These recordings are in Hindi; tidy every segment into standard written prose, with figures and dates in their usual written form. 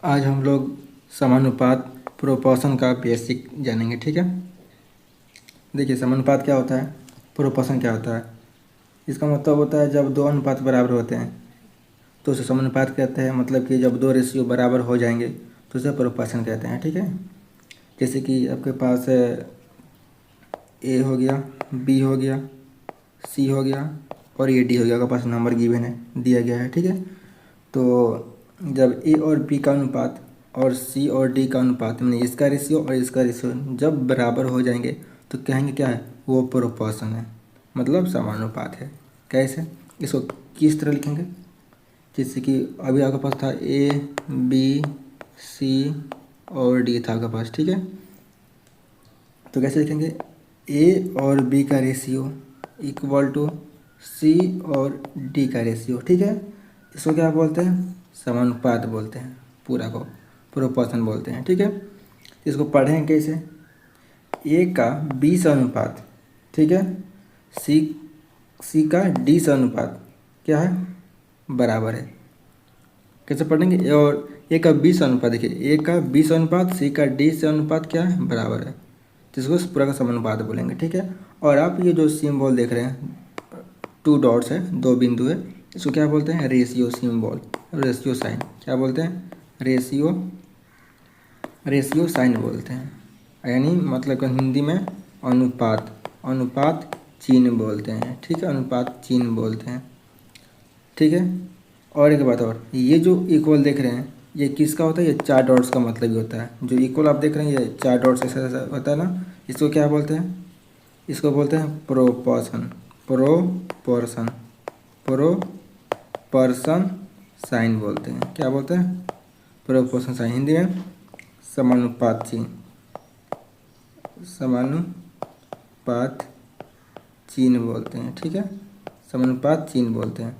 आज हम लोग समानुपात प्रोपोर्शन का बेसिक जानेंगे। ठीक है, देखिए समानुपात क्या होता है, प्रोपोर्शन क्या होता है। इसका मतलब होता है जब दो अनुपात बराबर होते हैं तो उसे समानुपात कहते हैं। मतलब कि जब दो रेशियो बराबर हो जाएंगे तो उसे प्रोपोर्शन कहते हैं। ठीक है, जैसे कि आपके पास ए हो गया, बी हो गया, सी हो गया और ये डी हो गया। आपके पास नंबर गिवन है, दिया गया है। ठीक है, तो जब ए और बी का अनुपात और सी और डी का अनुपात यानी इसका रेशियो और इसका रेशियो जब बराबर हो जाएंगे तो कहेंगे क्या है, वो प्रोपोर्शन है, मतलब समानुपात है। कैसे, इसको किस तरह लिखेंगे, जैसे कि अभी आपके पास था ए बी सी और डी था आपके पास। ठीक है, तो कैसे लिखेंगे, ए और बी का रेशियो इक्वल टू सी और डी का रेशियो। ठीक है, इसको क्या बोलते हैं, समानुपात बोलते हैं, पूरा को प्रोपोर्शन बोलते हैं। ठीक है, इसको पढ़ें कैसे, ए का बी से अनुपात, ठीक है, सी सी का डी से अनुपात क्या है, बराबर है। कैसे पढ़ेंगे, और ए का बी से अनुपात, देखिए ए का बी से अनुपात सी का डी से अनुपात क्या है, बराबर है, जिसको पूरा का समानुपात बोलेंगे। ठीक है, और आप ये जो सिंबल देख रहे हैं, टू डॉट्स है, दो बिंदु है, इसको क्या बोलते हैं, रेशियो सिंबल, रेशियो साइन क्या बोलते हैं, रेशियो रेशियो साइन बोलते हैं। यानी मतलब कि हिंदी में अनुपात, अनुपात चिन्ह बोलते हैं। ठीक है, अनुपात चिन्ह बोलते हैं। ठीक है, और एक बात और, ये जो इक्वल देख रहे हैं ये किसका होता है, ये चार डॉट्स का मतलब ही होता है। जो इक्वल आप देख रहे हैं ये चार डॉट्स ऐसा ऐसा होता है ना, इसको क्या बोलते हैं, इसको बोलते हैं प्रोपोर्शन, प्रोपोर्शन, प्रोपोर्शन साइन बोलते हैं। क्या बोलते हैं, प्रोपोर्शन साइन, हिंदी में समानुपात चिन्ह, समानुपात चिन्ह बोलते हैं। ठीक है, समानुपात चिन्ह बोलते हैं,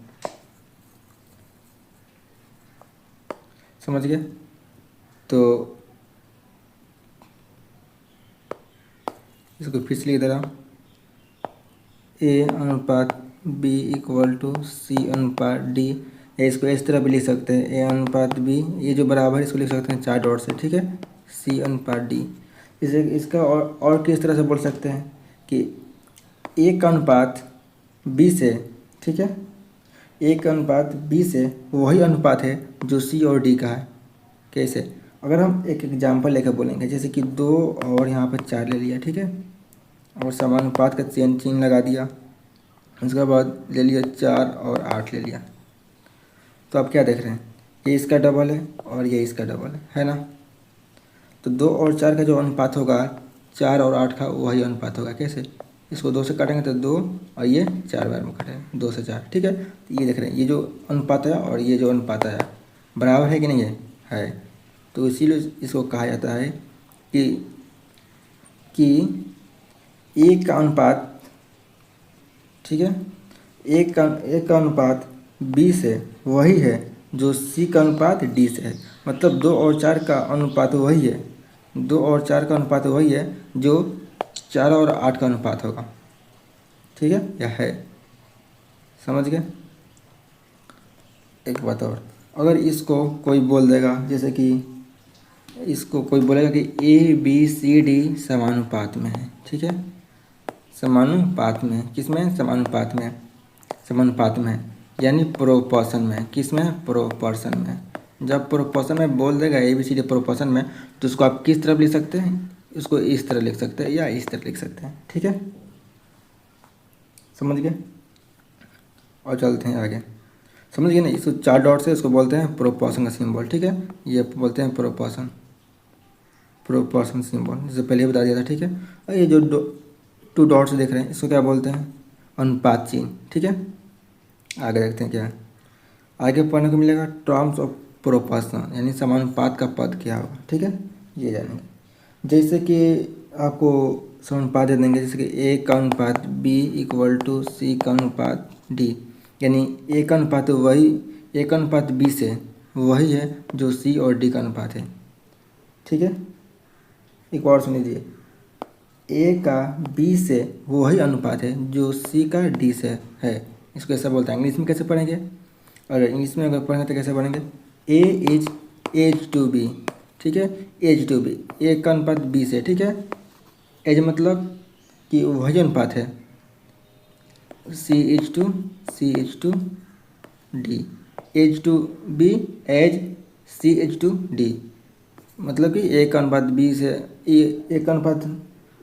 समझ गए। तो इसको फिर से लिख दे रहा हूँ, ए अनुपात बी इक्वल टू सी अनुपात डी, या इसको इस तरह भी लिख सकते हैं, ए अनुपात बी, ये जो बराबर है इसको लिख सकते हैं चार डॉट से। ठीक है, सी अनुपात डी। इसे इसका और किस तरह से बोल सकते हैं कि ए का अनुपात बी से, ठीक है, ए का अनुपात बी से वही अनुपात है जो सी और डी का है। कैसे, अगर हम एक एग्जाम्पल लेकर बोलेंगे, जैसे कि 2 और यहाँ पर 4 ले लिया, ठीक है, और समानुपात का चिन्ह लगा दिया, उसके बाद ले लिया 4 और 8 ले लिया, तो आप क्या देख रहे हैं, ये इसका डबल है और ये इसका डबल है ना। तो 2 और 4 का जो अनुपात होगा 4 और 8 का वही अनुपात होगा। कैसे, इसको 2 से काटेंगे तो 2 और ये 4 बार में काटेंगे, 2 से 4। ठीक है, तो ये देख रहे हैं, ये जो अनुपात है और ये जो अनुपात है बराबर है कि नहीं है। तो इसीलिए इसको कहा जाता है कि ए का अनुपात, ठीक है, ए का अनुपात बी से वही है जो सी का अनुपात डी से है। मतलब 2 और 4 का अनुपात वही है, 2 और 4 का अनुपात वही है जो 4 और 8 का अनुपात होगा। ठीक है, या है, समझ गए। एक बात और, अगर इसको कोई बोल देगा, जैसे कि इसको कोई बोलेगा कि ए बी सी डी समानुपात में है, ठीक है, समानुपात में, किस में, समानुपात में, समानुपात में यानी प्रोपोर्शन में, किस में, प्रोपोर्शन में। जब प्रोपोर्शन में बोल देगा A B C D proportion में, तो उसको आप किस तरफ लिख सकते हैं, इसको इस तरह लिख सकते हैं या इस तरह लिख सकते हैं। ठीक है, समझ गए। और चलते हैं आगे, समझ गए ना। इसको चार डॉट से इसको बोलते हैं प्रोपोर्शन का सिंबल। ठीक है, ये बोलते हैं प्रोपोर्शन, प्रोपोर्शन सिंबल, जैसे पहले बता दिया था। ठीक है, और ये जो 2 डॉट्स देख रहे हैं इसको क्या बोलते हैं, अनुपात चिन्ह। ठीक है, आगे देखते हैं क्या है। आगे पढ़ने को मिलेगा टर्म्स ऑफ प्रोपोर्शन, यानी समानुपात का पद क्या होगा। ठीक है, ये जानेंगे। जैसे कि आपको समानुपात दे देंगे, जैसे कि ए का अनुपात बी इक्वल टू सी का अनुपात डी, यानी ए का अनुपात वही, ए का अनुपात बी से वही है जो सी और डी का अनुपात है। ठीक है, एक और सुन लीजिए, ए का बी से वही अनुपात है जो सी का डी से है। इसको ऐसा बोलते हैं। इंग्लिश में कैसे पढ़ेंगे, और इंग्लिश में अगर पढ़ेंगे तो कैसे पढ़ेंगे, ए इज एज टू बी, ठीक है, एज टू बी, ए का अनुपात बी से, ठीक है। एज मतलब कि वही अनुपात है, C is to D, is to B as C is to D, मतलब कि ए का अनुपात बी से, ए का अनुपात,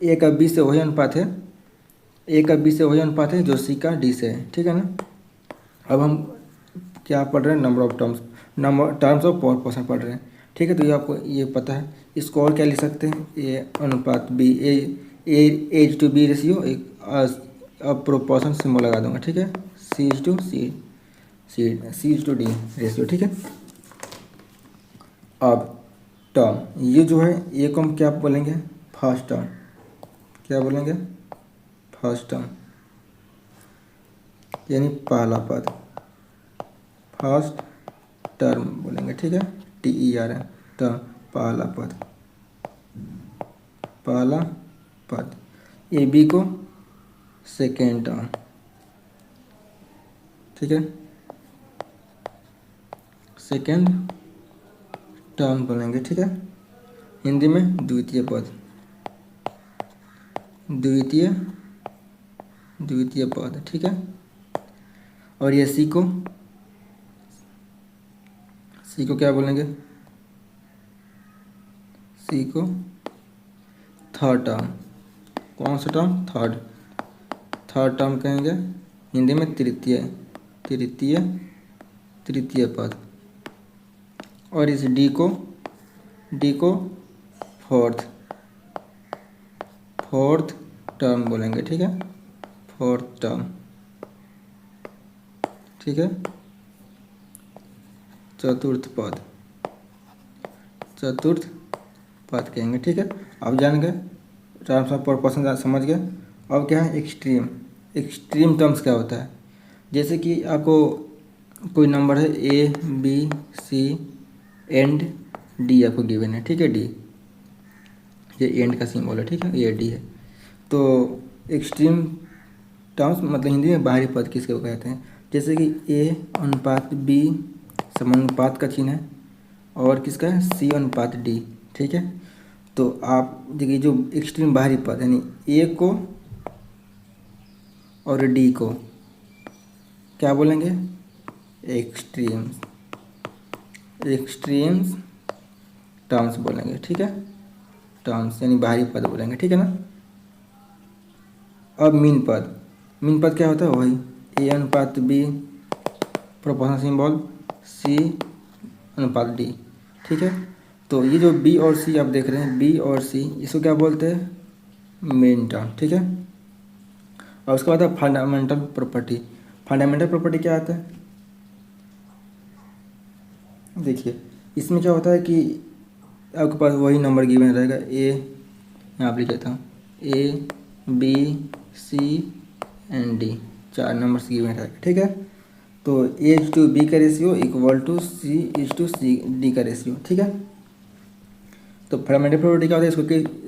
ए का बी से वही अनुपात है, ए का बी से वही अनुपात है जो सी का डी से है, ठीक है ना। अब हम क्या पढ़ रहे हैं, number of terms, number terms of proportion पढ़ रहे हैं, ठीक है। तो ये आपको ये पता है, इसको और क्या लिख सकते हैं, ए अनुपात B, A is to B ratio, एक अब प्रोपोर्शन सिंबल लगा दूंगा, ठीक है, C is to D ratio, ठीक है। अब टर्म, ये जो है ये को हम क्या बोलेंगे, फर्स्ट टर्म, क्या बोलेंगे, फर्स्ट टर्म, यानी पहला पद, फर्स्ट टर्म बोलेंगे, ठीक है, TER है, टर्म, पहला पद, पहला पद। ए बी को सेकेंड टर्म, ठीक है, सेकेंड टर्म बोलेंगे, ठीक है। हिंदी में द्वितीय पद, द्वितीय पद, ठीक है। और ये सी को क्या बोलेंगे, सी को थर्ड टर्म, कौन सा टर्म, थर्ड टर्म कहेंगे, हिंदी में तृतीय पद। और इस डी को फोर्थ टर्म बोलेंगे, ठीक है, फोर्थ टर्म, ठीक है। चतुर्थ पद कहेंगे, ठीक है। अब जान गए टर्म्स ऑफ प्रोपोर्शन, समझ गए। अब क्या है, एक्सट्रीम टर्म्स क्या होता है, जैसे कि आपको कोई नंबर है A B C and D आपको गिवन है, ठीक है, डी, ये एंड का सिंबल है, ठीक है, ये डी है। तो एक्सट्रीम टर्म्स मतलब हिंदी में बाहरी पद किसके को कहते हैं, जैसे कि ए अनुपात बी समानुपात का चिन्ह है, और किसका है, सी अनुपात डी, ठीक है। तो आप देखिए जो एक्सट्रीम बाहरी पद यानी ए को और डी को क्या बोलेंगे, एक्सट्रीम्स टर्म्स बोलेंगे, ठीक है, टर्म्स यानी बाहरी पद बोलेंगे, ठीक है ना। अब मीन पद क्या होता है, वही ए अनुपात बी प्रोपोर्शनल सिंबल सी अनुपात डी, ठीक है। तो ये जो बी और सी आप देख रहे हैं, बी और सी, इसको क्या बोलते हैं, मेन टर्म, ठीक है। और उसके बाद फंडामेंटल प्रॉपर्टी क्या आता है, देखिए इसमें क्या होता है कि आपके पास वही नंबर गिवन रहेगा, ए यहाँ पर लिख देता हूँ, A B C and D, 4 numbers given रहेगा, ठीक है। तो एज टू बी का ratio equal to C is to C D का रेशियो, ठीक है। तो फंडामेंटल प्रॉपर्टी क्या होता है,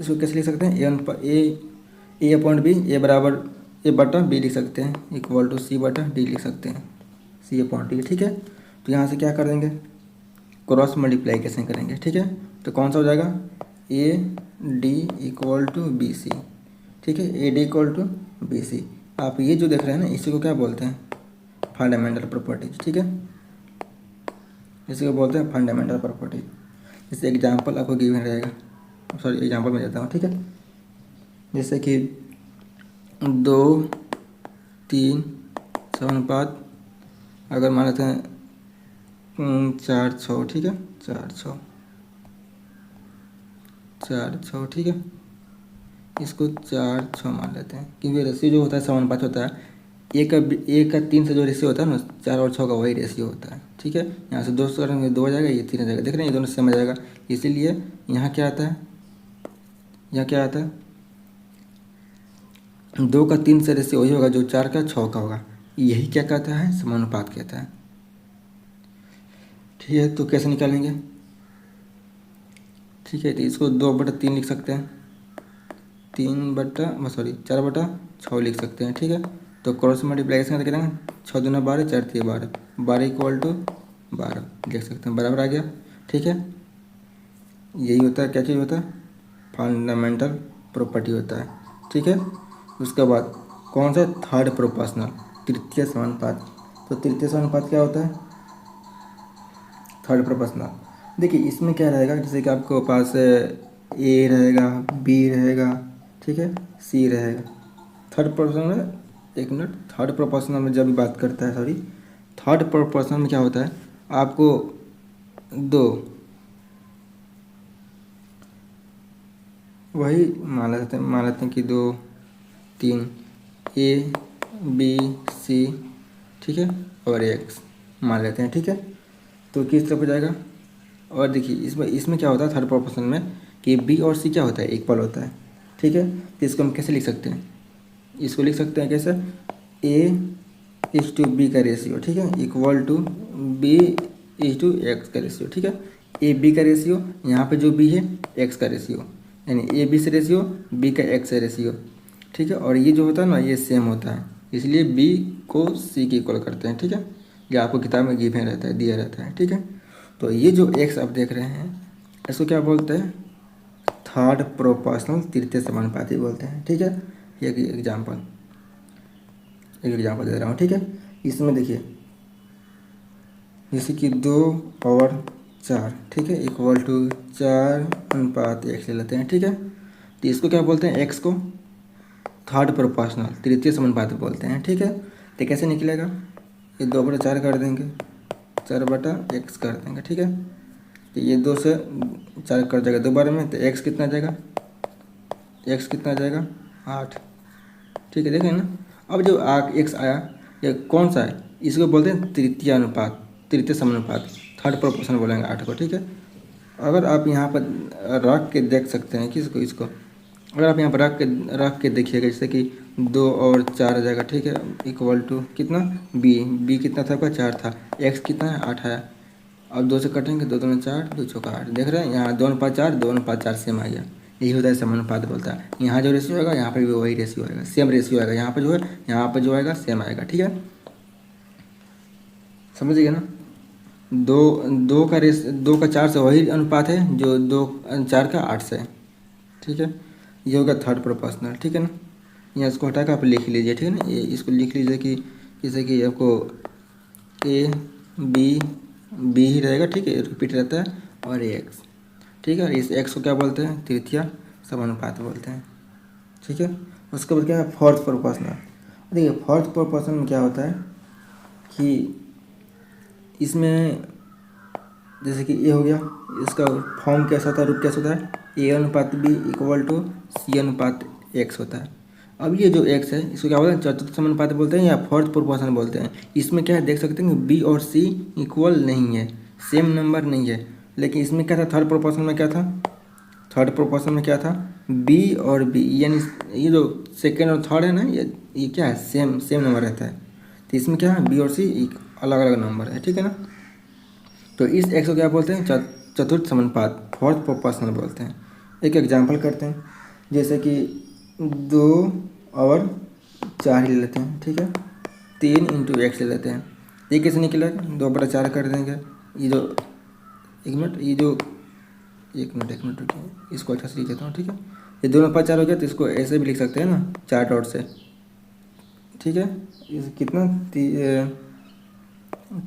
इसको कैसे लिख सकते हैं, ए अपॉइंट बी, ए बराबर ए बटा बी लिख सकते हैं, इक्वल टू सी बटा डी लिख सकते हैं, सी अपॉइंट डी, ठीक है। तो यहाँ से क्या कर देंगे, क्रॉस मल्टीप्लाइकेशन करेंगे, ठीक है। तो कौन सा हो जाएगा, A D equal to B C, ठीक है, A D equal to B C. आप ये जो देख रहे हैं ना, इसी को क्या बोलते हैं, फंडामेंटल प्रॉपर्टीज, ठीक है, इसी को बोलते हैं फंडामेंटल प्रॉपर्टीज। जैसे एग्जांपल आपको गिवन रहेगा, सॉरी एग्जांपल में देता हूँ, ठीक है। जैसे कि 2 3 समानुपात, अगर मान लेते हैं 4 6, ठीक है, 4 6, ठीक है, इसको 4 6 मान लेते हैं, क्योंकि रेशियो जो होता है समानुपात होता है, एक का 3 से जो रेशियो होता है ना, 4 और 6 का वही रेशियो होता है, ठीक है। यहाँ से 2 से करेंगे 2 हो जाएगा, ये 3 हो जाएगा, देख रहे हैं ये दोनों सेम आ जाएगा। इसीलिए यहाँ क्या आता है, 2 का 3 से रेशियो वही होगा जो 4 का 6 का होगा, यही क्या कहता है, समानुपात कहता है, ठीक है। तो कैसे निकालेंगे, ठीक है, तो इसको 2/3 लिख सकते हैं, 4/6 लिख सकते हैं, ठीक है। तो क्रॉस मल्टीप्लाइकेशन करके देंगे, 6 दूना 12, 4 3 12, 12 इक्वल टू 12 लिख सकते हैं, बराबर आ गया, ठीक है, यही होता है, क्या चीज़ होता है, फंडामेंटल प्रॉपर्टी होता है। ठीक है, उसके बाद कौन सा, थर्ड प्रोपोर्शनल, तृतीय समानुपात। तो तृतीय समानुपात क्या होता है, थर्ड प्रोपोर्शनल। देखिए इसमें क्या रहेगा, जैसे कि आपको पास ए रहेगा, बी रहेगा, ठीक है, सी रहेगा। थर्ड प्रोपोर्शनल में, एक मिनट, थर्ड प्रोपोर्शनल में जब भी बात करता है, सॉरी, थर्ड प्रोपोर्शनल में क्या होता है, आपको दो, वही मान लेते हैं कि दो, तीन, ए बी सी, ठीक है, और एक्स मान लेते हैं। ठीक है, तो किस तरफ हो जाएगा। और देखिए इसमें इसमें क्या होता है थर्ड प्रोपोर्शन में, कि बी और सी क्या होता है, इक्वल होता है। ठीक है, तो इसको हम कैसे लिख सकते हैं, इसको लिख सकते हैं कैसे, ए इज टू बी का रेशियो, ठीक है, equal to B is to X का रेशियो। ठीक है, ए बी का रेशियो, यहाँ पे जो बी है एक्स का रेशियो, यानी ए बी से रेशियो, बी का एक्स से रेशियो। ठीक है, और ये जो होता है ना, ये सेम होता है, इसलिए बी को सी के इक्वल करते हैं। ठीक है, ये आपको किताब में गिवन रहता है, दिया रहता है। ठीक है, तो ये जो एक्स आप देख रहे हैं, इसको क्या बोलते हैं, थर्ड प्रोपोर्शनल, तृतीय समानुपाती बोलते हैं। ठीक है, एक एग्जाम्पल दे रहा हूँ। ठीक है, इसमें देखिए जैसे कि 2/4, ठीक है, इक्वल टू 4:1 ले लेते हैं। ठीक है, तो इसको क्या बोलते हैं, एक्स को थर्ड प्रोपोर्शनल, तृतीय समानुपाती बोलते हैं। ठीक है, तो कैसे निकलेगा, ये 2/4 कर देंगे, 4/x कर देंगे। ठीक है, तो ये 2 से 4 कर जाएगा 2 बार में, तो x कितना जाएगा, x कितना जाएगा 8। ठीक है, देखें ना, अब जो x आया, ये कौन सा है, इसको बोलते हैं तृतीय अनुपात, तृतीय समानुपात, थर्ड प्रोपोर्शन बोलेंगे 8 को। ठीक है, अगर आप यहाँ पर रख के देख सकते हैं किसको, इसको अगर आप यहाँ पर रख के देखिएगा, जैसे कि 2 और 4 आ जाएगा। ठीक है, इक्वल टू कितना, बी कितना था आपका, 4 था, एक्स कितना है, 8 है। अब 2 से कटेंगे, 2 दूनी 4, 2 चौका 8, देख रहे हैं, यहाँ 2:4, 2:4 सेम आ गया। यही होता है समानुपात बोलता है। यहाँ जो रेशियो होगा, यहाँ पर भी वही रेशियो आएगा, सेम रेशियो आएगा, यहाँ पर जो है, यहाँ पर जो आएगा सेम आएगा। ठीक है, समझिए ना, 2 का 4 से वही अनुपात है जो 4 का 8 से है। ठीक है, ये होगा थर्ड प्रोपोर्शनल। ठीक है ना, यहाँ इसको हटा कर आप लिख लीजिए। ठीक है ना, ये इसको लिख लीजिए कि जैसे कि आपको ए बी ही रहेगा। ठीक है, रिपीट रहता है, और एक्स। ठीक है, इस एक्स को क्या बोलते हैं, तृतीय समानुपात बोलते हैं। ठीक है, उसके बाद क्या है, फोर्थ प्रोपोर्शनल। देखिए फोर्थ प्रोपोर्शनल में क्या होता है कि इसमें जैसे कि ये हो गया, इसका फॉर्म कैसा होता है, रूप कैसा होता है, A/B इक्वल टू C/X होता है। अब ये जो x है, इसको क्या बोलते हैं, चतुर्थ समानुपात बोलते हैं या फोर्थ प्रोपोर्शन बोलते हैं। इसमें क्या है, देख सकते हैं कि B और C इक्वल नहीं है, सेम नंबर नहीं है। लेकिन इसमें क्या था, थर्ड प्रोपोर्शन में क्या था, थर्ड प्रोपोर्शन में क्या था, B और B, यानी ये जो सेकेंड और थर्ड है ना, ये क्या है, सेम सेम नंबर रहता है। तो इसमें क्या है, B और C अलग अलग नंबर है। ठीक है ना, तो इस x को क्या बोलते हैं, चतुर्थ समानुपात, फोर्थ प्रोपोर्शनल बोलते हैं। एक एग्जांपल करते हैं, जैसे कि 2/4 ले लेते हैं। ठीक है, 3 × x ले लेते हैं, ये कैसे निकलेगा, 2/4 कर देंगे। ये जो एक मिनट रुकिए, इसको अच्छा से लिख देता हूँ। ठीक है, ये 2/4 हो गया, तो इसको ऐसे भी लिख सकते हैं ना, 4 डॉट से। ठीक है, इस कितना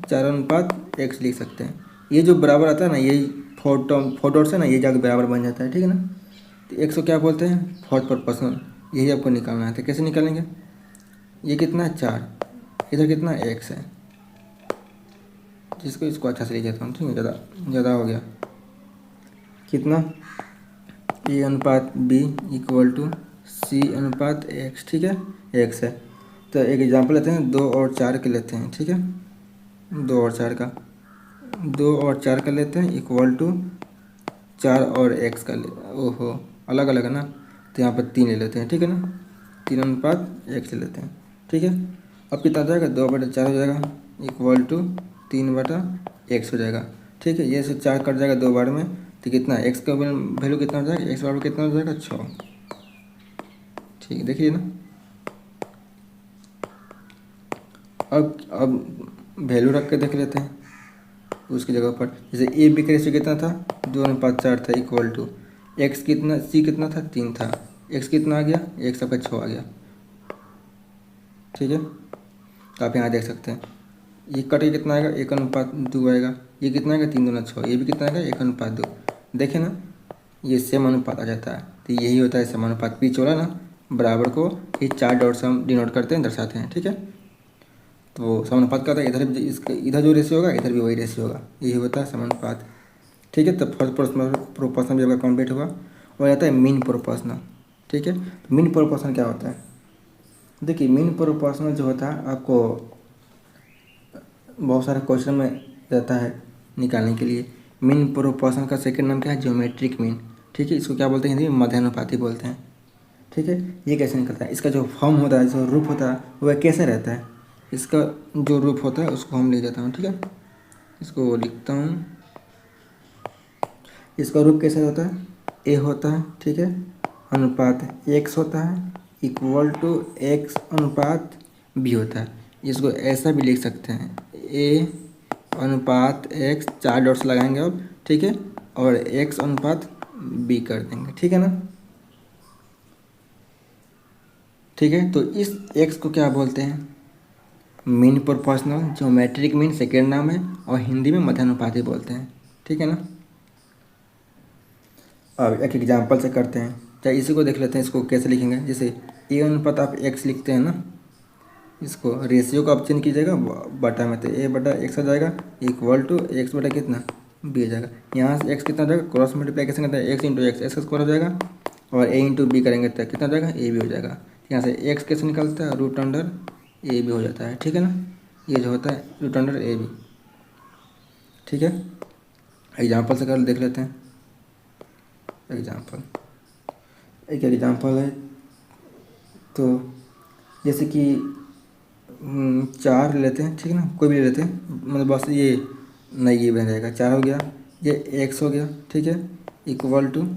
4:x लिख सकते हैं। ये जो बराबर आता है ना, यही फोर डॉट से ना, ये जाकर बराबर बन जाता है। ठीक है ना, तो x को क्या बोलते हैं, फोर्थ प्रोपोर्शनल, यही आपको निकालना है। तो कैसे निकालेंगे, ये कितना है 4, इधर कितना x है, जिसको इसको अच्छा से लिख देता हूँ। ठीक है, ज़्यादा हो गया, कितना, A/B इक्वल टू C/x। ठीक है, x है। तो एक एग्जांपल लेते हैं, 2 और 4 के लेते हैं। ठीक है, 2 और 4 का लेते हैं, इक्वल टू 4 और x का ले, ओहो अलग अलग है ना, तो यहाँ पर 3 ले लेते हैं। ठीक है ना, 3:x ले लेते हैं। ठीक है, अब कितना आ जाएगा, 2/4 हो जाएगा, इक्वल टू 3/x हो जाएगा। ठीक है, ये से 4 कट जाएगा 2 बार में, तो कितना x का वैल्यू कितना हो जाएगा, x बराबर कितना हो जाएगा, 6। ठीक है, देखिए ना, अब वैल्यू रख के देख लेते हैं। उसकी जगह पर जैसे ए बी का रेशियो कितना था 2:4 था इक्वल टू एक्स कितना सी कितना था 3 था, एक्स कितना आ गया 1/6 आ गया। ठीक है, तो आप यहाँ देख सकते हैं ये कट के कितना आएगा 1:2 आएगा, ये कितना आएगा 3×2 ये भी कितना आएगा 1:2। देखें ना ये समानुपात आ जाता है। तो यही होता है समानुपात, पीछे वाला ना बराबर को ये 4 डॉट से हम डिनोट करते हैं दर्शाते हैं। ठीक है, तो समानुपात क्या होता है, इधर इसके इधर जो रेशियो होगा इधर भी वही रेशियो होगा, यही होता है समानुपात। ठीक है, तो फर्स्ट प्रोपोर्शनल भी आपका कंप्लीट हुआ और आता है मीन प्रोपोर्शनल। ठीक है, तो मीन प्रोपोर्शनल क्या होता है, देखिए मीन प्रोपोर्शनल जो होता है आपको बहुत सारे क्वेश्चन में रहता है निकालने के लिए। मीन प्रोपोर्शनल का सेकंड नाम क्या है, ज्योमेट्रिक मीन। ठीक है, इसको क्या बोलते हैं हिंदी में, मध्यानुपाती बोलते हैं। ठीक है, ये कैसे निकलता है, इसका जो फॉर्म होता है जो रूप होता है वह कैसे रहता है, इसका जो रूप होता है उसको हम ले जाता हूँ। ठीक है, इसको लिखता हूँ, इसका रूप कैसे होता है, ए होता है। ठीक है, अनुपात एक्स होता है इक्वल टू एक्स अनुपात बी होता है। इसको ऐसा भी लिख सकते हैं ए अनुपात एक्स 4 डॉट्स लगाएंगे अब। ठीक है, और एक्स अनुपात बी कर देंगे। ठीक है ना, ठीक है, तो इस एक्स को क्या बोलते हैं, mean proportional, geometric mean second नाम है और हिंदी में मध्यानुपाती बोलते हैं। ठीक है ना, अब एक एग्जांपल से करते हैं, चाहे इसी को देख लेते हैं, इसको कैसे लिखेंगे। जैसे ए अनुपात आप एक्स लिखते हैं ना, इसको रेशियो को आप चेंज कीजिएगा बटा में, तो ए बटा एक्स आ जाएगा इक्वल टू एक्स बटा कितना बी आ जाएगा। यहाँ से एक्स कितना हो जाएगा, क्रॉस मल्टीप्लिकेशन करते हैं x into x, x square हो जाएगा और ए इंटू बी करेंगे तो कितना हो जाएगा ए बी हो जाएगा। यहाँ से एक्स कैसे निकलता है, रूट अंडर ए बी हो जाता है। ठीक है ना, ये जो होता है रूट अंडर ए बी। ठीक है, एग्जाम्पल से कर देख लेते हैं। एग्जाम्पल, एक एग्जाम्पल है, तो जैसे कि 4 लेते हैं। ठीक है ना, कोई भी ले लेते हैं, मतलब बस ये नहीं ये बन जाएगा, 4 हो गया, ये एक्स हो गया। ठीक है, इक्वल टू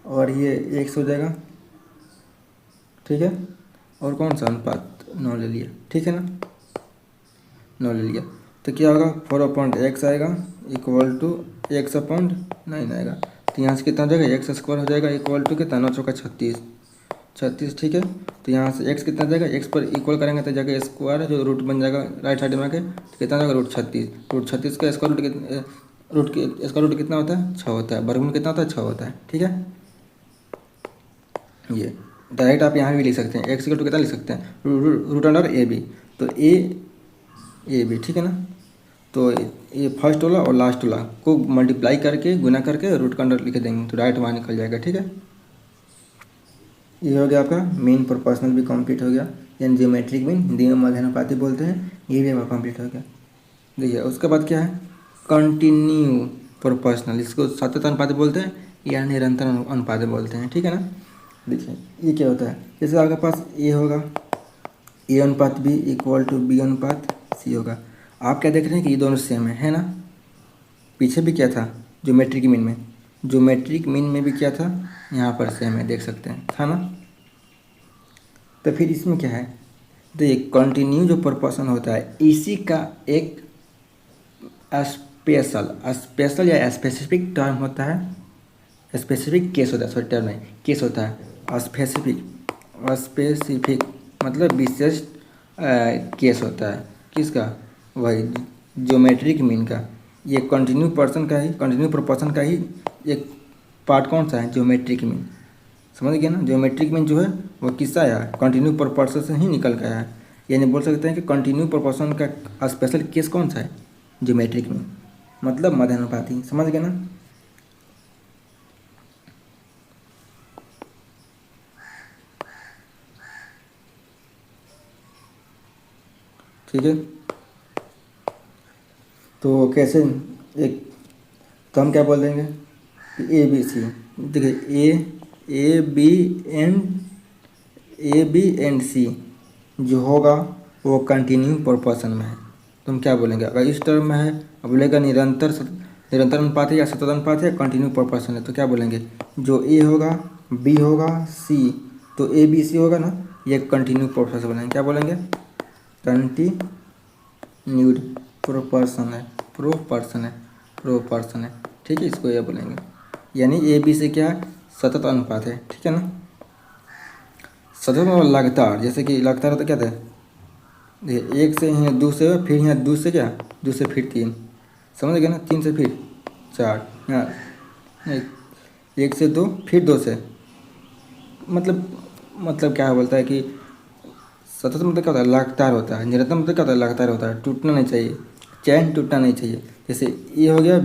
और ये एक्स हो जाएगा। ठीक है, और कौन सा अनुपात 9 ले लिया। ठीक है ना, 9 ले लिया, तो क्या होगा 4/x आएगा इक्वल टू x/9 आएगा। तो यहाँ से कितना हो जाएगा एक्स स्क्वायर हो जाएगा इक्वल टू कितना 9×4 36। ठीक है, तो यहाँ से x कितना जाएगा, x पर इक्वल करेंगे तो जगह स्क्वायर जो रूट बन जाएगा राइट साइड में आके, तो कितना जाएगा रूट 36 का स्क्वायर रूट कितना होता है 6 होता है, वर्गमूल कितना होता है 6 होता है। ठीक है, ये डायरेक्ट आप यहाँ भी लिख सकते हैं, x कितना लिख सकते हैं रूट अंडर ए बी, तो ए बी। ठीक है ना, तो ये फर्स्ट वाला और लास्ट वाला को मल्टीप्लाई करके गुना करके रूट का अंडर लिख देंगे तो डायरेक्ट वहाँ निकल जाएगा। ठीक है, ये हो गया आपका मीन प्रोपोर्शनल भी कंप्लीट हो गया, यानी ज्योमेट्रिक मीन हिंदी में मध्यानुपाती बोलते हैं, ये भी आपका कंप्लीट हो गया। देखिए उसके बाद क्या है, कंटिन्यू प्रोपोर्शनल, इसको सतत अनुपाती बोलते हैं या निरंतर अनुपाती बोलते हैं। ठीक है ना, देखिए ये क्या होता है, जैसे आपके पास ए होगा, ए अनुपात बी इक्वल टू बी अनुपात सी होगा। आप क्या देख रहे हैं कि ये दोनों सेम है ना, पीछे भी क्या था ज्योमेट्रिक मीन में, ज्योमेट्रिक मीन में भी क्या था यहाँ पर सेम है, देख सकते हैं था ना। तो फिर इसमें क्या है, तो ये कंटिन्यू जो प्रोपोर्शन होता है इसी का एक स्पेशल या स्पेसिफिक टर्म होता है, स्पेसिफिक केस होता है, सॉरी टर्म नहीं केस होता है, स्पेसिफिक मतलब विशेष केस होता है किसका, वही ज्योमेट्रिक मीन का। ये कंटिन्यू प्रोपोर्शन का ही एक पार्ट कौन सा है, ज्योमेट्रिक मीन। समझ गया ना, ज्योमेट्रिक मीन जो है वो किससा आया, कंटिन्यू प्रोपोर्शन से ही निकल के आया है। यानी बोल सकते हैं कि कंटिन्यू प्रोपोर्शन का स्पेशल केस कौन सा है, ज्योमेट्रिक मीन, मतलब मध्यानुपाती। समझ गए ना, ठीक है। तो कैसे एक, तो हम क्या बोल देंगे ए बी सी, देखिए ए बी एंड सी जो होगा वो कंटिन्यू प्रोपोर्शन में है। तो हम क्या बोलेंगे, अगर इस टर्म में है अब बोलेगा निरंतर अनुपात है या सतत अनुपात है, कंटिन्यू प्रोपोर्शन है, तो क्या बोलेंगे जो ए होगा बी होगा सी, तो ए बी सी होगा ना, ये कंटिन्यू प्रोपोर्शन बोलेंगे। क्या बोलेंगे, कंटिन्यूड प्रोपोर्शन है। प्रोपोर्शन है, ठीक है, इसको ये बोलेंगे। यानी ए बी से क्या है, सतत अनुपात है, ठीक है ना। सतत और लगातार, जैसे कि लगातार होता क्या था, देखिए एक से यहाँ दो से, फिर यहाँ दो से क्या, दो से फिर तीन, समझ गए ना, तीन से फिर चार, यहाँ नहीं, एक से दो फिर दो से, मतलब क्या बोलता है कि सतत मतलब क्या होता है, लगातार होता है। निरंतर मतलब क्या होता है, लगातार होता है, टूटना नहीं चाहिए, चैन टूटना नहीं चाहिए। जैसे ये हो गया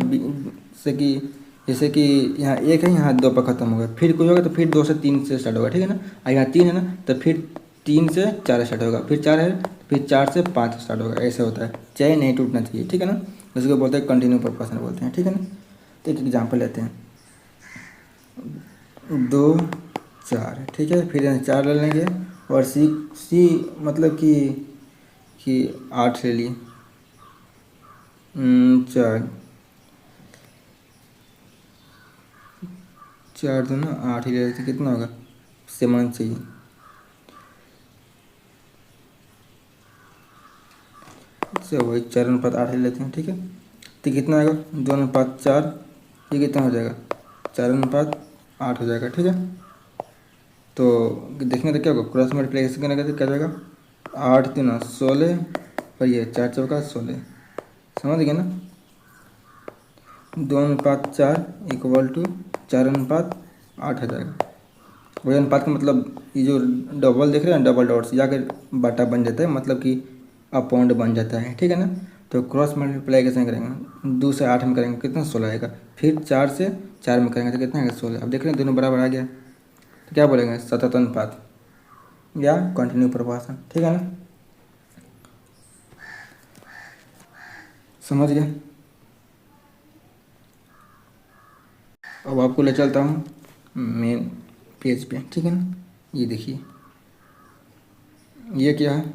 जैसे कि यहाँ एक है, यहाँ दो पर ख़त्म होगा, फिर कोई होगा तो फिर दो से तीन से स्टार्ट होगा, ठीक है ना। और यहाँ तीन है ना, तो फिर तीन से चार स्टार्ट होगा, फिर चार है, फिर चार से पाँच स्टार्ट होगा, ऐसे होता है। चैन नहीं टूटना चाहिए, ठीक है ना। इसको बोलते हैं कंटिन्यू प्रोपोर्शन बोलते हैं, ठीक है ना। तो एक एग्जाम्पल लेते हैं, दो चार, ठीक है, फिर यहाँ चार ले लेंगे, और सी मतलब कि आठ ले लिए, चार चार दो ना आठ ही ले लेते, कितना होगा, सेवन चाहिए, से वही चार अनुपात आठ ले लेते हैं, ठीक है। तो कितना आएगा, दो अनुपात चार, ये कितना हो जाएगा, चार अनुपात आठ हो जाएगा, ठीक है। तो देखने तो क्या होगा, क्रॉस मल्टीप्लिकेशन करने का तो क्या जाएगा, आठ तीन 16, और ये चार चौका 16, समझ गए ना। दो अनुपात चार इक्वल टू चार अनुपात आठ हो जाएगा। वही अनुपात का मतलब ये जो डबल देख रहे हैं, डबल डॉट्स जाकर बाटा बन जाता है, मतलब कि अपॉइंट बन जाता है, ठीक है ना। तो क्रॉस मल्टीप्लाई कैसे करेंगे, दो से आठ में करेंगे कितना, 16 आएगा, फिर चार से चार में करेंगे तो कितना आएगा, 16। अब देख रहे हैं दोनों बराबर आ गया, तो क्या बोलेंगे, सतत अनुपात या कंटिन्यू प्रोपोर्शन, ठीक है ना, समझ गए। अब आपको ले चलता हूँ मेन पेज पे, ठीक है ना। ये देखिए, ये क्या है,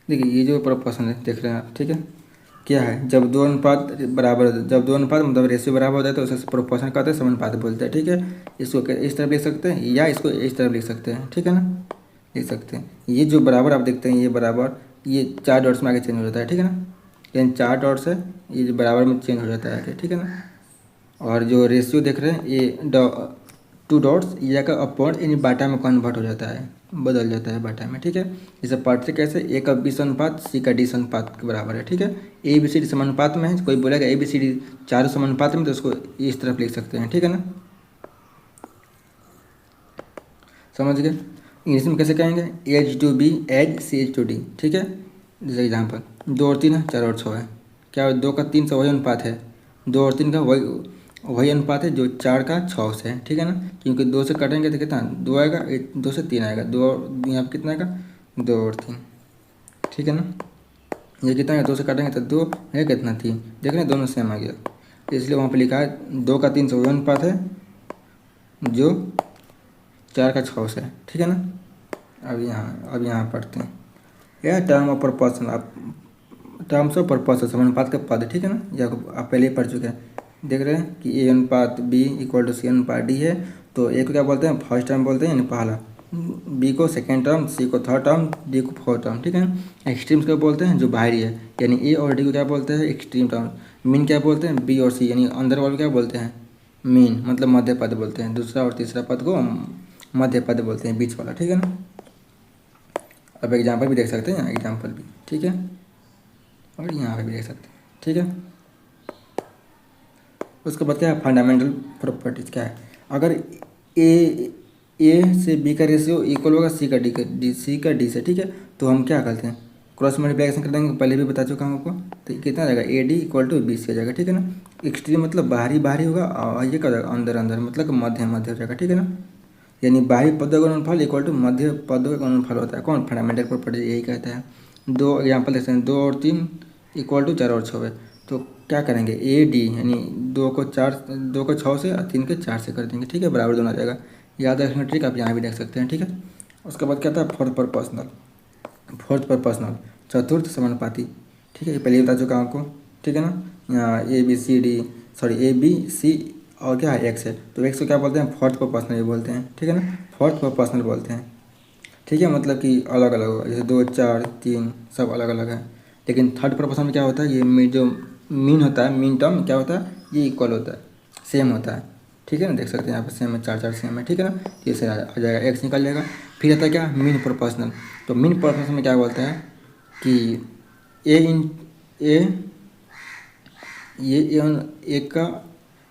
देखिए ये जो प्रोपोर्शन है देख रहे हैं आप, ठीक है, क्या है, जब दो अनुपात बराबर, जब दो अनुपात मतलब रेशियो बराबर होता है तो उसे प्रोपोर्शन कहते हैं, समानुपात बोलते हैं, ठीक है। इसको इस तरफ लिख सकते हैं या इसको इस तरफ लिख सकते हैं, ठीक है ना, लिख सकते हैं। ये जो बराबर आप देखते हैं, ये बराबर, ये चार डॉट्स में आगे चेंज हो जाता है, ठीक है ना, यानी चार डॉट्स है, ये जो बराबर में चेंज हो जाता है आगे, ठीक है ना। और जो रेशियो देख रहे हैं, ये टू डॉट्स या का अपॉइंट यानी बाटा में कन्वर्ट हो जाता है, बदल जाता है बाटा में, ठीक है। इसे पढ़ते कैसे, ए का 20 अनुपात सी का 20 अनुपात के बराबर है, ठीक है। ए बी सी डी समानुपात में है, कोई बोलेगा ए बी सी डी चारों समानुपात में, तो उसको इस तरफ लिख सकते हैं, ठीक है ना, समझ गए। इंग्लिश में कैसे कहेंगे, is to B as C is to D, ठीक है। जैसे एग्जाम्पल, दो और तीन है, चार और छः है, क्या दो का तीन से वही अनुपात है, दो और तीन का वही वही अनुपात है जो चार का छः से है, ठीक है ना। क्योंकि दो से काटेंगे तो कितना, दो आएगा, दो से तीन आएगा, दो यहाँ पर कितना आएगा, दो और तीन, ठीक है ना। ये कितना है, दो से काटेंगे तो दो है, कितना तीन, देख रहे हैं दोनों सेम आ गया, तो इसलिए वहाँ पे लिखा है दो का तीन से वही अनुपात है जो चार का छः से है, ठीक है ना। अब यहाँ पढ़ते हैं, यह टर्म ऑफ प्रोपोर्शन, आप टर्म्स ऑफ प्रोपोर्शन समानुपात का पद, ठीक है ना, यह आप पहले ही पढ़ चुके हैं। देख रहे हैं कि ए अनुपात बी इक्वल टू सी अनुपात डी है, तो ए को क्या बोलते हैं, फर्स्ट टर्म बोलते हैं यानी पहला, बी को सेकेंड टर्म, सी को थर्ड टर्म, डी को फोर्थ टर्म, ठीक है। एक्सट्रीम्स क्या बोलते हैं, जो बाहरी है, यानी ए और डी को क्या बोलते हैं, एक्सट्रीम टर्म। मीन क्या बोलते हैं, बी और सी, यानी अंदर वाले क्या बोलते हैं, मीन मतलब मध्य पद बोलते हैं, दूसरा और तीसरा पद को मध्य पद बोलते हैं, बीच वाला, ठीक है ना। अब एग्जाम्पल भी देख सकते हैं, एग्जाम्पल भी, ठीक है, और यहाँ पे भी देख सकते हैं, ठीक है। उसके बाद क्या है, फंडामेंटल प्रॉपर्टीज क्या है, अगर ए से बी का रेशियो इक्वल होगा सी का डी से, ठीक है, तो हम क्या करते हैं, क्रॉस मल्टीप्लिकेशन कर देंगे, पहले भी बता चुका हूँ आपको। तो कितना जाएगा, A D equal to B C आ जाएगा, ठीक है ना। एक्सट्रीम मतलब बाहरी बाहरी होगा, और ये क्या हो जाएगा, अंदर अंदर मतलब मध्य मध्य हो जाएगा, ठीक है ना। यानी बाहरी पदों का गुणनफल इक्वल टू मध्य पदों का गुणनफल होता है, कौन, फंडामेंटल प्रॉपर्टी यही कहता है। दो एग्जाम्पल देखते हैं, दो और तीन इक्वल टू चार और छः है, तो क्या करेंगे, ए डी यानी दो को छः से और तीन के चार से कर देंगे, ठीक है, बराबर दोनों आ जाएगा। याद रखना ट्रिक, आप यहाँ भी देख सकते हैं, ठीक है। उसके बाद क्या था, फोर्थ प्रोपोर्शनल चतुर्थ समानुपाती, ठीक है, ये पहले ही बता चुका हूँ आपको, ठीक है ना। यहाँ A B C D, sorry A B C और क्या है एक्स है, तो एक्स को क्या बोलते हैं, फोर्थ प्रोपोर्शनल ये बोलते हैं, ठीक है ना, फोर्थ प्रोपोर्शनल बोलते हैं। ठीक है, मतलब कि अलग अलग होगा, जैसे 2 4 3 सब अलग अलग है। लेकिन थर्ड प्रोपोर्शन में क्या होता है, ये जो मीन होता है, मीन टर्म क्या होता है, ये इक्वल होता है, सेम होता है। ठीक है ना, देख सकते हैं यहाँ पर सेम है, 4 4 सेम है। ठीक है ना, ये से आ जाएगा, एक्स निकल जाएगा। फिर आता है क्या, मीन प्रोपोर्शनल। तो मीन प्रोपोर्शनल में क्या बोलते हैं कि ए इन ए ये एक का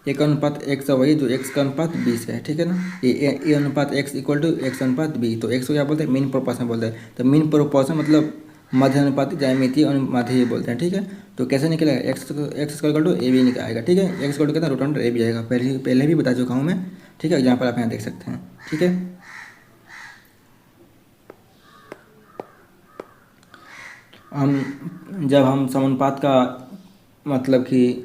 एक अनुपात एक्स है, वही जो एक्स का अनुपात 20 है। ठीक है ना, ये ए अनुपात एक्स इक्वल टू एक्स अनुपात बी। तो एक्स को क्या बोलते हैं, मीन प्रोपोर्शन बोलते हैं। तो मीन प्रोपोर्शन मतलब मध्य अनुपात ज्यामितीय अनुपात बोलते हैं। ठीक है, तो कैसे निकलेगा, X equal to A B निकल आएगा। ठीक है, एक्स इक्वल टू कितना, रूट अंडर ए बी आएगा। पहले भी बता चुका हूँ मैं। ठीक है, एग्जाम्पल आप यहाँ देख सकते हैं। ठीक है, जब हम समानुपात का मतलब कि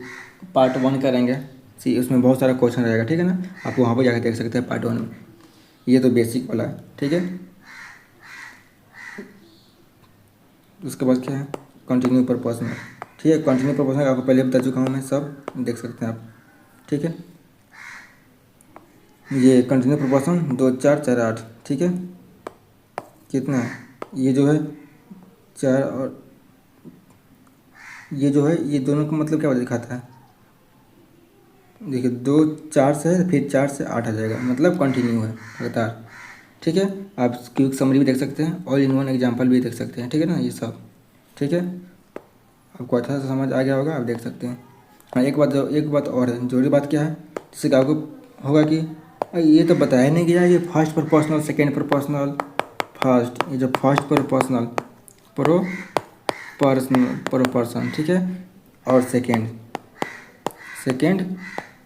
पार्ट 1 करेंगे, सी उसमें बहुत सारा क्वेश्चन रहेगा। ठीक है ना, आप वहाँ पर जाकर देख सकते हैं पार्ट 1 में। ये तो बेसिक वाला है। ठीक है, उसके बाद क्या है, कंटिन्यू प्रोपोर्शनल। ठीक है, कंटिन्यू प्रोपोर्शनल आपको पहले बता चुका हूँ मैं, सब देख सकते हैं आप। ठीक है, ये कंटिन्यू प्रोपोर्शन 2 4 4 8। ठीक है, कितना है, ये जो है 4 और ये जो है, ये दोनों का मतलब क्या दिखाता है, देखिए 2 4 से फिर 4 से 8 आ जाएगा, मतलब कंटिन्यू है लगातार। ठीक है, आप क्विक समरी भी देख सकते हैं, ऑल इन वन एग्जाम्पल भी देख सकते हैं। ठीक है ना, ये सब। ठीक है, आपको अच्छा से समझ आ गया होगा, आप देख सकते हैं। हाँ, एक बात और है, जरूरी बात क्या है, जैसे कि आपको होगा कि ये तो बताया नहीं गया, ये first proportional second proportional first, ये जो फर्स्ट प्रोपोर्शनल प्रोपोर्शन। ठीक है, और सेकेंड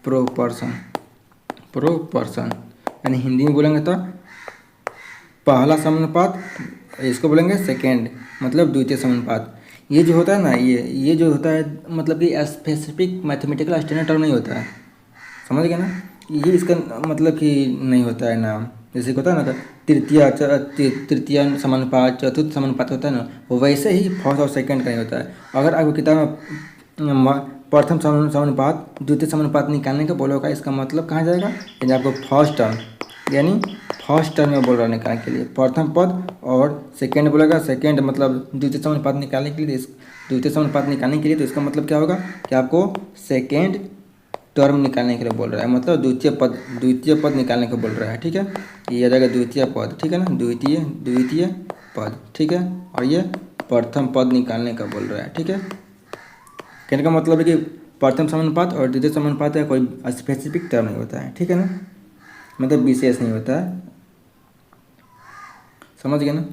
प्रोपोर्शन यानी हिंदी में बोलेंगे तो पहला समानुपात, इसको बोलेंगे सेकेंड, मतलब द्वितीय समानुपात। ये जो होता है ना, ये जो होता है मतलब कि स्पेसिफिक मैथमेटिकल स्टैंडर्ड टर्म नहीं होता है, समझ गए ना। ये इसका मतलब कि नहीं होता है नाम, जैसे होता है ना तृतीय समानुपात, चतुर्थ समानुपात होता है ना, वैसे ही फर्स्ट और सेकंड का नहीं होता है। अगर आपको किताब में प्रथम समानुपात द्वितीय समानुपात निकालने का बोलोगा, इसका मतलब कहाँ जाएगा, यदि आपको फर्स्ट टर्म में बोल रहा है निकालने के लिए, प्रथम पद और सेकंड बोलेगा, सेकंड मतलब द्वितीय समानुपात निकालने के लिए, द्वितीय समानुपात निकालने के लिए, तो इसका मतलब क्या होगा कि आपको सेकंड टर्म निकालने के लिए बोल रहा है, मतलब द्वितीय पद निकालने को बोल रहा है। ठीक है, ये आ जाएगा द्वितीय पद। ठीक है ना, द्वितीय पद। ठीक है, और ये प्रथम पद निकालने का बोल रहा है। ठीक है, कहने का मतलब है कि प्रथम समानुपात और द्वितीय समानुपात का कोई स्पेसिफिक टर्म नहीं होता है। ठीक है ना, मतलब विशेष नहीं होता है, समझ गए ना।